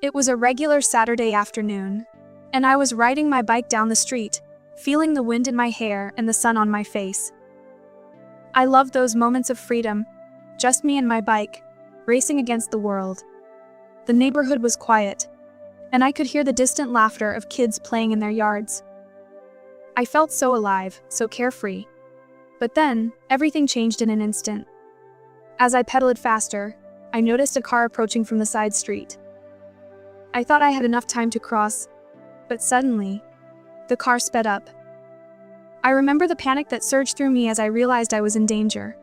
It was a regular Saturday afternoon, and I was riding my bike down the street, feeling the wind in my hair and the sun on my face. I loved those moments of freedom, just me and my bike, racing against the world. The neighborhood was quiet, and I could hear the distant laughter of kids playing in their yards. I felt so alive, so carefree. But then, everything changed in an instant. As I pedaled faster, I noticed a car approaching from the side street. I thought I had enough time to cross, but suddenly, the car sped up. I remember the panic that surged through me as I realized I was in danger.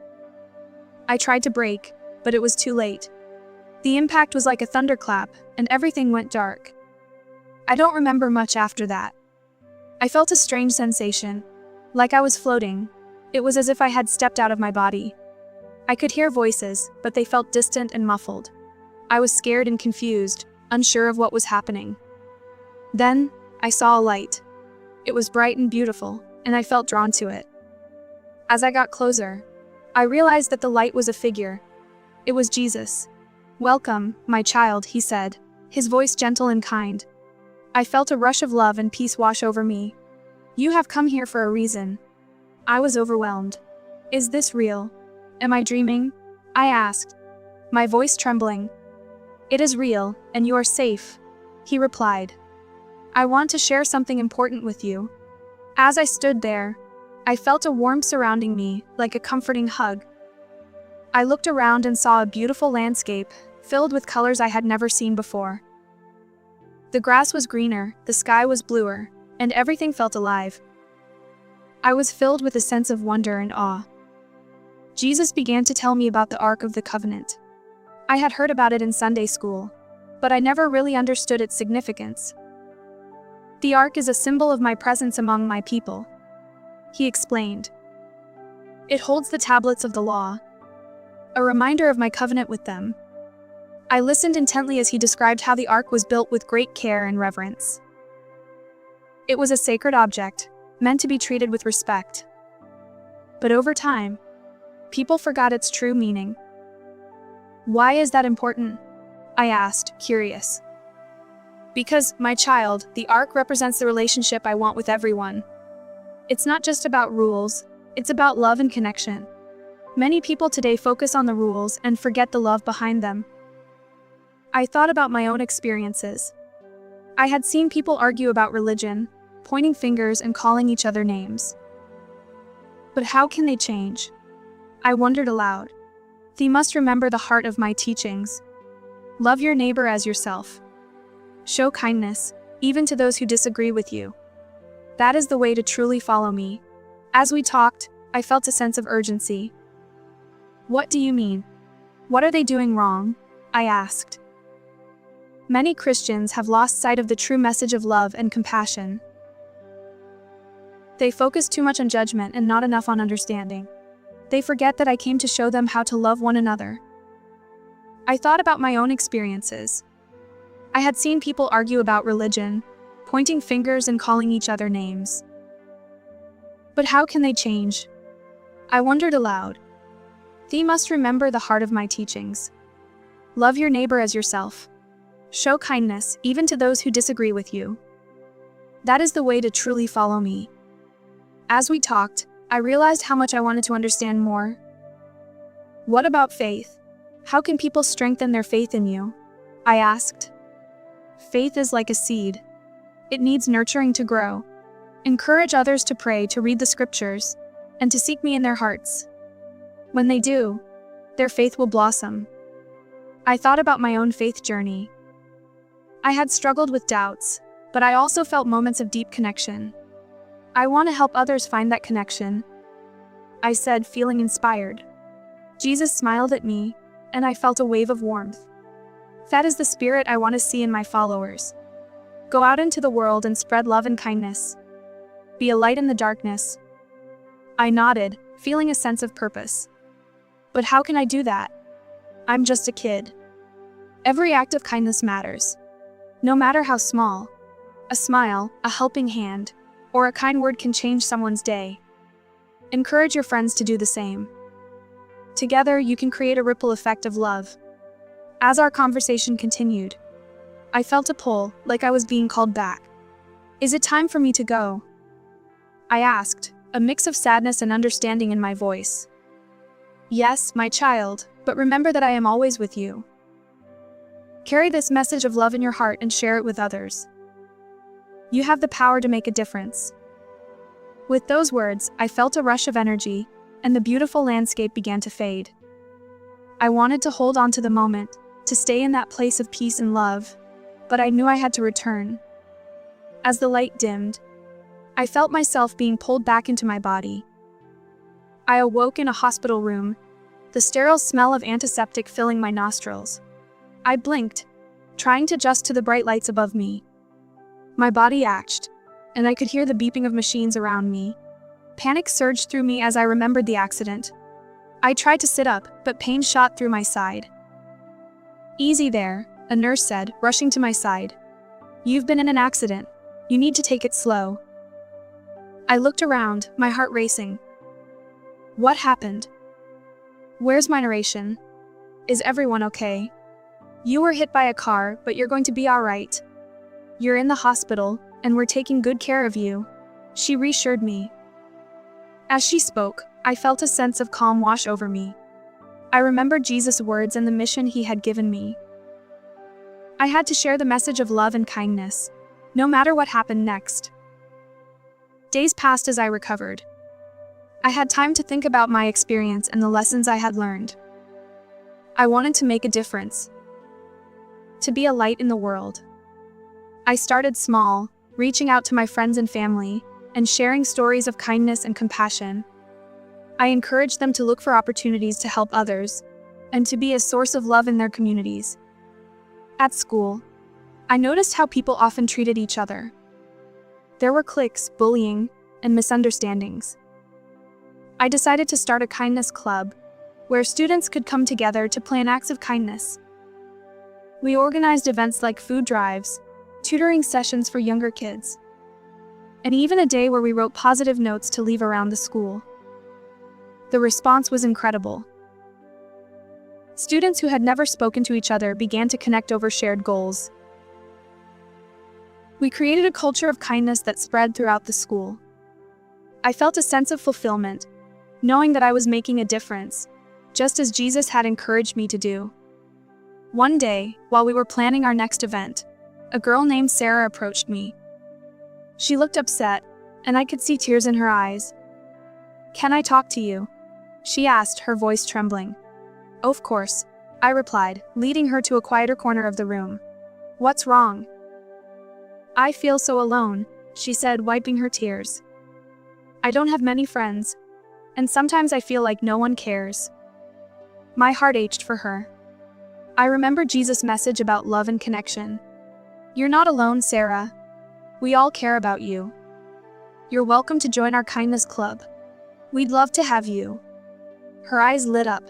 I tried to brake, but it was too late. The impact was like a thunderclap, and everything went dark. I don't remember much after that. I felt a strange sensation, like I was floating. It was as if I had stepped out of my body. I could hear voices, but they felt distant and muffled. I was scared and confused, unsure of what was happening. Then, I saw a light. It was bright and beautiful, and I felt drawn to it. As I got closer, I realized that the light was a figure. It was Jesus. "Welcome, my child," he said, his voice gentle and kind. I felt a rush of love and peace wash over me. "You have come here for a reason." I was overwhelmed. "Is this real? Am I dreaming?" I asked, my voice trembling. "It is real, and you are safe," he replied. "I want to share something important with you." As I stood there, I felt a warmth surrounding me, like a comforting hug. I looked around and saw a beautiful landscape, filled with colors I had never seen before. The grass was greener, the sky was bluer, and everything felt alive. I was filled with a sense of wonder and awe. Jesus began to tell me about the Ark of the Covenant. I had heard about it in Sunday school, but I never really understood its significance. "The Ark is a symbol of my presence among my people," he explained. "It holds the tablets of the law, a reminder of my covenant with them." I listened intently as he described how the Ark was built with great care and reverence. It was a sacred object, meant to be treated with respect. But over time, people forgot its true meaning. "Why is that important?" I asked, curious. "Because, my child, the Ark represents the relationship I want with everyone. It's not just about rules, it's about love and connection. Many people today focus on the rules and forget the love behind them." I thought about my own experiences. I had seen people argue about religion, pointing fingers and calling each other names. But how can they change? I wondered aloud. They must remember the heart of my teachings. Love your neighbor as yourself. Show kindness, even to those who disagree with you. That is the way to truly follow me. As we talked, I felt a sense of urgency. "What do you mean? What are they doing wrong?" I asked. "Many Christians have lost sight of the true message of love and compassion. They focus too much on judgment and not enough on understanding. They forget that I came to show them how to love one another." I thought about my own experiences. I had seen people argue about religion, pointing fingers and calling each other names. But how can they change? I wondered aloud. They must remember the heart of my teachings. Love your neighbor as yourself. Show kindness, even to those who disagree with you. That is the way to truly follow me. As we talked, I realized how much I wanted to understand more. "What about faith? How can people strengthen their faith in you?" I asked. "Faith is like a seed. It needs nurturing to grow. Encourage others to pray, to read the scriptures, and to seek me in their hearts. When they do, their faith will blossom." I thought about my own faith journey. I had struggled with doubts, but I also felt moments of deep connection. I want to help others find that connection, I said, feeling inspired. Jesus smiled at me, and I felt a wave of warmth. That is the spirit I want to see in my followers. Go out into the world and spread love and kindness. Be a light in the darkness. I nodded, feeling a sense of purpose. But how can I do that? I'm just a kid. Every act of kindness matters. No matter how small. A smile, a helping hand, or a kind word can change someone's day. Encourage your friends to do the same. Together, you can create a ripple effect of love. As our conversation continued, I felt a pull, like I was being called back. "Is it time for me to go?" I asked, a mix of sadness and understanding in my voice. "Yes, my child, but remember that I am always with you. Carry this message of love in your heart and share it with others. You have the power to make a difference." With those words, I felt a rush of energy, and the beautiful landscape began to fade. I wanted to hold on to the moment, to stay in that place of peace and love, but I knew I had to return. As the light dimmed, I felt myself being pulled back into my body. I awoke in a hospital room, the sterile smell of antiseptic filling my nostrils. I blinked, trying to adjust to the bright lights above me. My body ached, and I could hear the beeping of machines around me. Panic surged through me as I remembered the accident. I tried to sit up, but pain shot through my side. "Easy there," a nurse said, rushing to my side. "You've been in an accident. You need to take it slow." I looked around, my heart racing. What happened? Where's my narration? Is everyone okay? "You were hit by a car, but you're going to be all right. You're in the hospital, and we're taking good care of you," she reassured me. As she spoke, I felt a sense of calm wash over me. I remembered Jesus' words and the mission he had given me. I had to share the message of love and kindness, no matter what happened next. Days passed as I recovered. I had time to think about my experience and the lessons I had learned. I wanted to make a difference, to be a light in the world. I started small, reaching out to my friends and family, and sharing stories of kindness and compassion. I encouraged them to look for opportunities to help others, and to be a source of love in their communities. At school, I noticed how people often treated each other. There were cliques, bullying, and misunderstandings. I decided to start a kindness club, where students could come together to plan acts of kindness. We organized events like food drives, tutoring sessions for younger kids, and even a day where we wrote positive notes to leave around the school. The response was incredible. Students who had never spoken to each other began to connect over shared goals. We created a culture of kindness that spread throughout the school. I felt a sense of fulfillment, knowing that I was making a difference, just as Jesus had encouraged me to do. One day, while we were planning our next event, a girl named Sarah approached me. She looked upset, and I could see tears in her eyes. "Can I talk to you?" she asked, her voice trembling. "Of course," I replied, leading her to a quieter corner of the room. "What's wrong?" "I feel so alone," she said, wiping her tears. "I don't have many friends, and sometimes I feel like no one cares." My heart ached for her. I remembered Jesus' message about love and connection. "You're not alone, Sarah. We all care about you. You're welcome to join our kindness club. We'd love to have you." Her eyes lit up,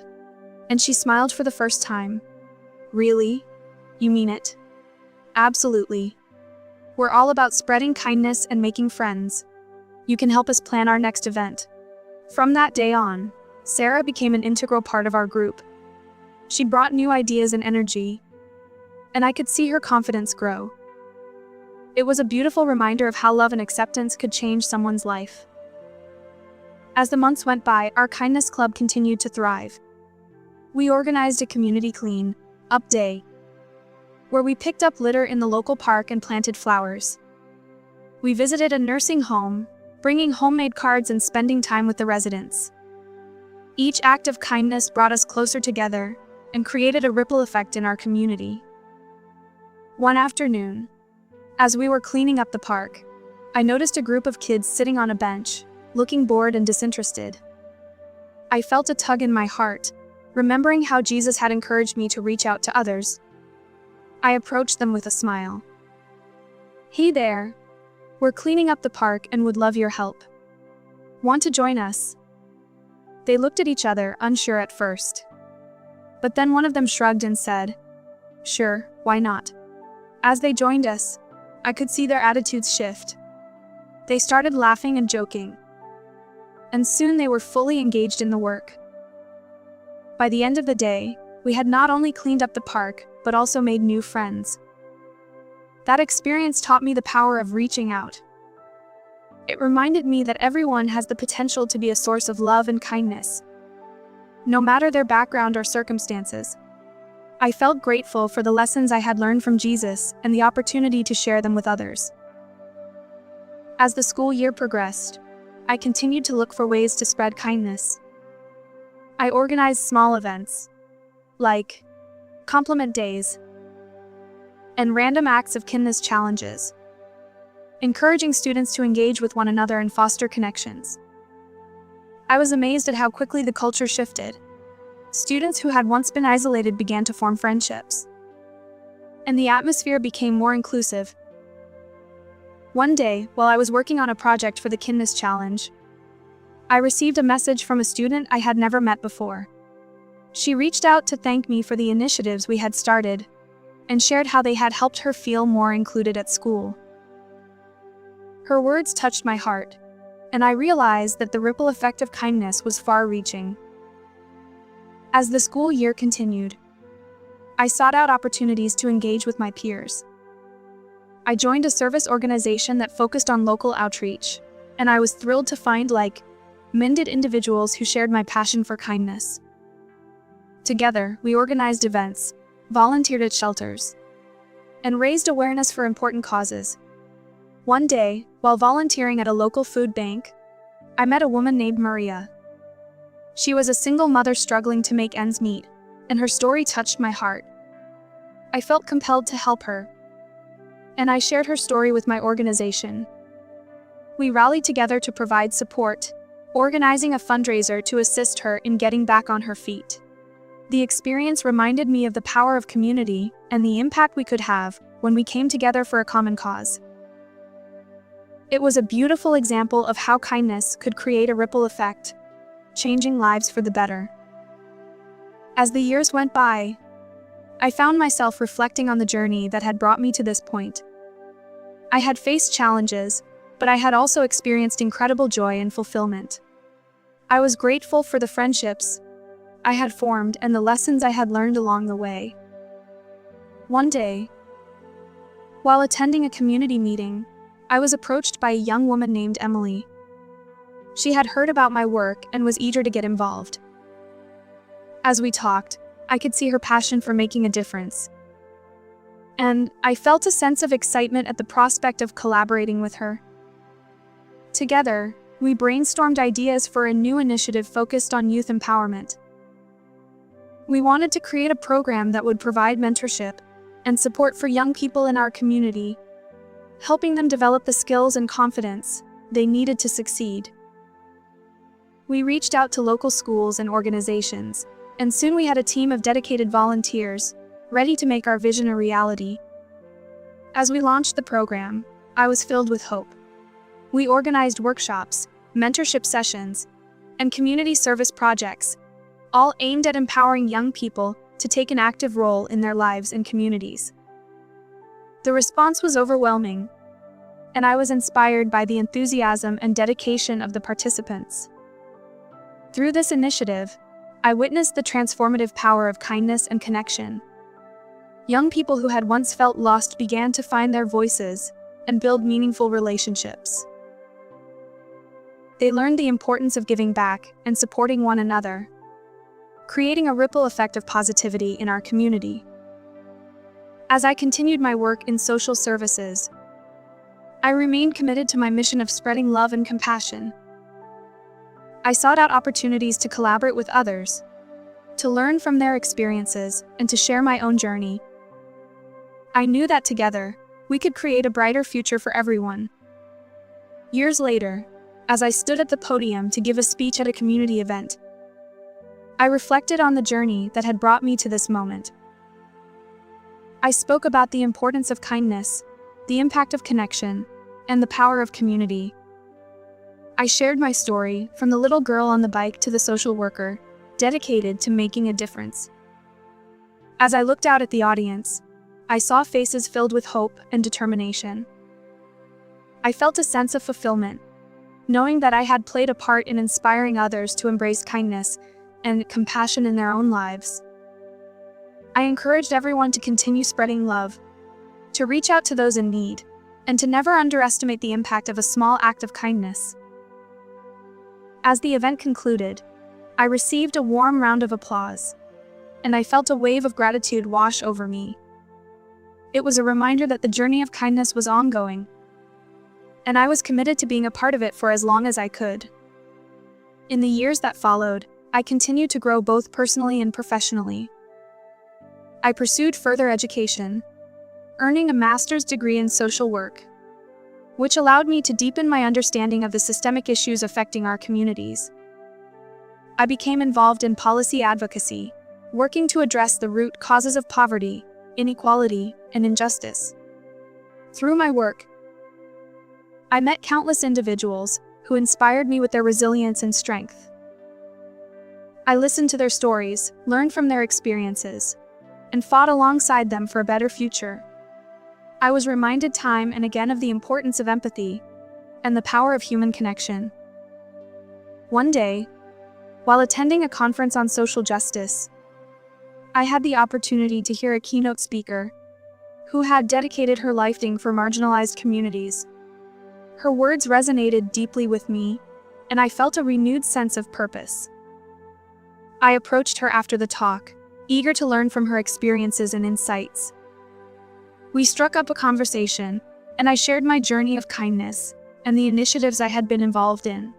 and she smiled for the first time. "Really? You mean it?" "Absolutely. We're all about spreading kindness and making friends. You can help us plan our next event." From that day on, Sarah became an integral part of our group. She brought new ideas and energy, and I could see her confidence grow. It was a beautiful reminder of how love and acceptance could change someone's life. As the months went by, our kindness club continued to thrive. We organized a community clean-up day, where we picked up litter in the local park and planted flowers. We visited a nursing home, bringing homemade cards and spending time with the residents. Each act of kindness brought us closer together and created a ripple effect in our community. One afternoon, as we were cleaning up the park, I noticed a group of kids sitting on a bench, looking bored and disinterested. I felt a tug in my heart, remembering how Jesus had encouraged me to reach out to others. I approached them with a smile. "Hey there. We're cleaning up the park and would love your help. Want to join us?" They looked at each other, unsure at first. But then one of them shrugged and said, "Sure, why not?" As they joined us, I could see their attitudes shift. They started laughing and joking, and soon they were fully engaged in the work. By the end of the day, we had not only cleaned up the park, but also made new friends. That experience taught me the power of reaching out. It reminded me that everyone has the potential to be a source of love and kindness, no matter their background or circumstances. I felt grateful for the lessons I had learned from Jesus and the opportunity to share them with others. As the school year progressed, I continued to look for ways to spread kindness. I organized small events, like compliment days and random acts of kindness challenges, encouraging students to engage with one another and foster connections. I was amazed at how quickly the culture shifted. Students who had once been isolated began to form friendships, and the atmosphere became more inclusive. One day, while I was working on a project for the Kindness Challenge, I received a message from a student I had never met before. She reached out to thank me for the initiatives we had started and shared how they had helped her feel more included at school. Her words touched my heart, and I realized that the ripple effect of kindness was far-reaching. As the school year continued, I sought out opportunities to engage with my peers. I joined a service organization that focused on local outreach, and I was thrilled to find like-minded individuals who shared my passion for kindness. Together, we organized events, volunteered at shelters, and raised awareness for important causes. One day, while volunteering at a local food bank, I met a woman named Maria. She was a single mother struggling to make ends meet, and her story touched my heart. I felt compelled to help her, and I shared her story with my organization. We rallied together to provide support, organizing a fundraiser to assist her in getting back on her feet. The experience reminded me of the power of community and the impact we could have when we came together for a common cause. It was a beautiful example of how kindness could create a ripple effect, changing lives for the better. As the years went by, I found myself reflecting on the journey that had brought me to this point. I had faced challenges, but I had also experienced incredible joy and fulfillment. I was grateful for the friendships I had formed and the lessons I had learned along the way. One day, while attending a community meeting, I was approached by a young woman named Emily. She had heard about my work and was eager to get involved. As we talked, I could see her passion for making a difference, and I felt a sense of excitement at the prospect of collaborating with her. Together, we brainstormed ideas for a new initiative focused on youth empowerment. We wanted to create a program that would provide mentorship and support for young people in our community, helping them develop the skills and confidence they needed to succeed. We reached out to local schools and organizations, and soon we had a team of dedicated volunteers, ready to make our vision a reality. As we launched the program, I was filled with hope. We organized workshops, mentorship sessions, and community service projects, all aimed at empowering young people to take an active role in their lives and communities. The response was overwhelming, and I was inspired by the enthusiasm and dedication of the participants. Through this initiative, I witnessed the transformative power of kindness and connection. Young people who had once felt lost began to find their voices and build meaningful relationships. They learned the importance of giving back and supporting one another, creating a ripple effect of positivity in our community. As I continued my work in social services, I remained committed to my mission of spreading love and compassion. I sought out opportunities to collaborate with others, to learn from their experiences, and to share my own journey. I knew that together, we could create a brighter future for everyone. Years later, as I stood at the podium to give a speech at a community event, I reflected on the journey that had brought me to this moment. I spoke about the importance of kindness, the impact of connection, and the power of community. I shared my story, from the little girl on the bike to the social worker, dedicated to making a difference. As I looked out at the audience, I saw faces filled with hope and determination. I felt a sense of fulfillment, knowing that I had played a part in inspiring others to embrace kindness and compassion in their own lives. I encouraged everyone to continue spreading love, to reach out to those in need, and to never underestimate the impact of a small act of kindness. As the event concluded, I received a warm round of applause, and I felt a wave of gratitude wash over me. It was a reminder that the journey of kindness was ongoing, and I was committed to being a part of it for as long as I could. In the years that followed, I continued to grow both personally and professionally. I pursued further education, earning a master's degree in social work, which allowed me to deepen my understanding of the systemic issues affecting our communities. I became involved in policy advocacy, working to address the root causes of poverty, inequality, and injustice. Through my work, I met countless individuals who inspired me with their resilience and strength. I listened to their stories, learned from their experiences, and fought alongside them for a better future. I was reminded time and again of the importance of empathy and the power of human connection. One day, while attending a conference on social justice, I had the opportunity to hear a keynote speaker who had dedicated her life for marginalized communities. Her words resonated deeply with me, and I felt a renewed sense of purpose. I approached her after the talk, eager to learn from her experiences and insights. We struck up a conversation, and I shared my journey of kindness and the initiatives I had been involved in.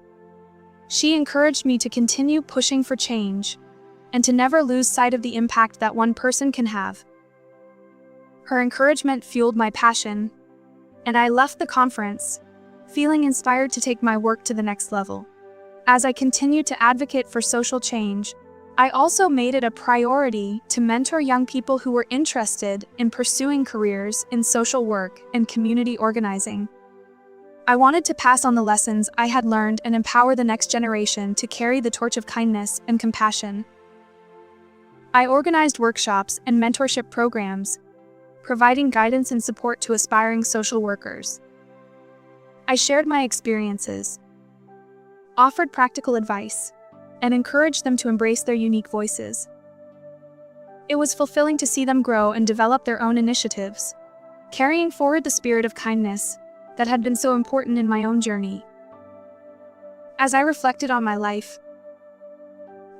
She encouraged me to continue pushing for change and to never lose sight of the impact that one person can have. Her encouragement fueled my passion, and I left the conference feeling inspired to take my work to the next level. As I continued to advocate for social change, I also made it a priority to mentor young people who were interested in pursuing careers in social work and community organizing. I wanted to pass on the lessons I had learned and empower the next generation to carry the torch of kindness and compassion. I organized workshops and mentorship programs, providing guidance and support to aspiring social workers. I shared my experiences, offered practical advice, and encouraged them to embrace their unique voices. It was fulfilling to see them grow and develop their own initiatives, carrying forward the spirit of kindness that had been so important in my own journey. As I reflected on my life,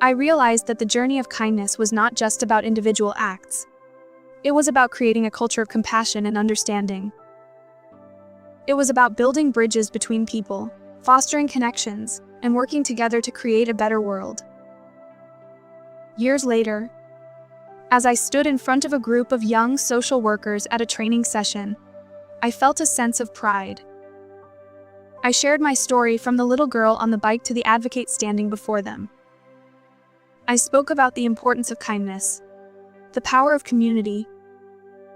I realized that the journey of kindness was not just about individual acts. It was about creating a culture of compassion and understanding. It was about building bridges between people, fostering connections, and working together to create a better world. Years later, as I stood in front of a group of young social workers at a training session, I felt a sense of pride. I shared my story from the little girl on the bike to the advocate standing before them. I spoke about the importance of kindness, the power of community,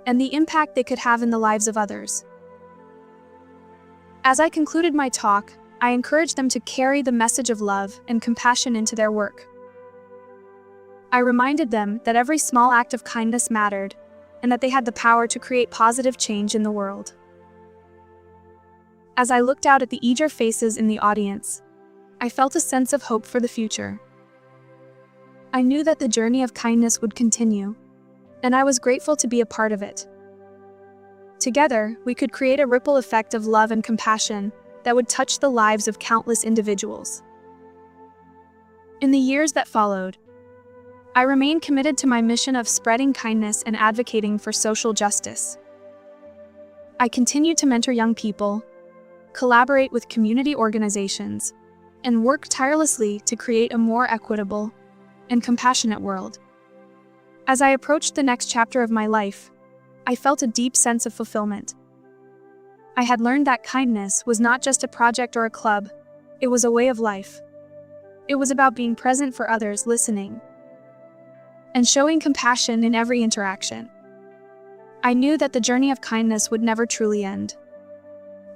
and the impact they could have in the lives of others. As I concluded my talk, I encouraged them to carry the message of love and compassion into their work. I reminded them that every small act of kindness mattered, and that they had the power to create positive change in the world. As I looked out at the eager faces in the audience, I felt a sense of hope for the future. I knew that the journey of kindness would continue, and I was grateful to be a part of it. Together, we could create a ripple effect of love and compassion that would touch the lives of countless individuals. In the years that followed, I remained committed to my mission of spreading kindness and advocating for social justice. I continued to mentor young people, collaborate with community organizations, and work tirelessly to create a more equitable and compassionate world. As I approached the next chapter of my life, I felt a deep sense of fulfillment. I had learned that kindness was not just a project or a club, it was a way of life. It was about being present for others, listening, and showing compassion in every interaction. I knew that the journey of kindness would never truly end.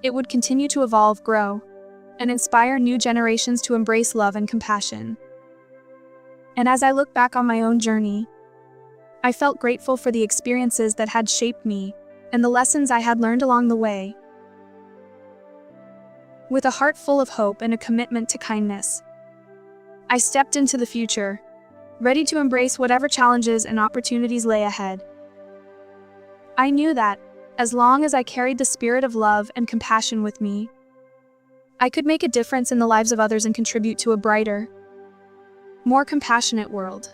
It would continue to evolve, grow, and inspire new generations to embrace love and compassion. And as I look back on my own journey, I felt grateful for the experiences that had shaped me and the lessons I had learned along the way. With a heart full of hope and a commitment to kindness, I stepped into the future, ready to embrace whatever challenges and opportunities lay ahead. I knew that, As long as I carried the spirit of love and compassion with me, I could make a difference in the lives of others and contribute to a brighter, more compassionate world.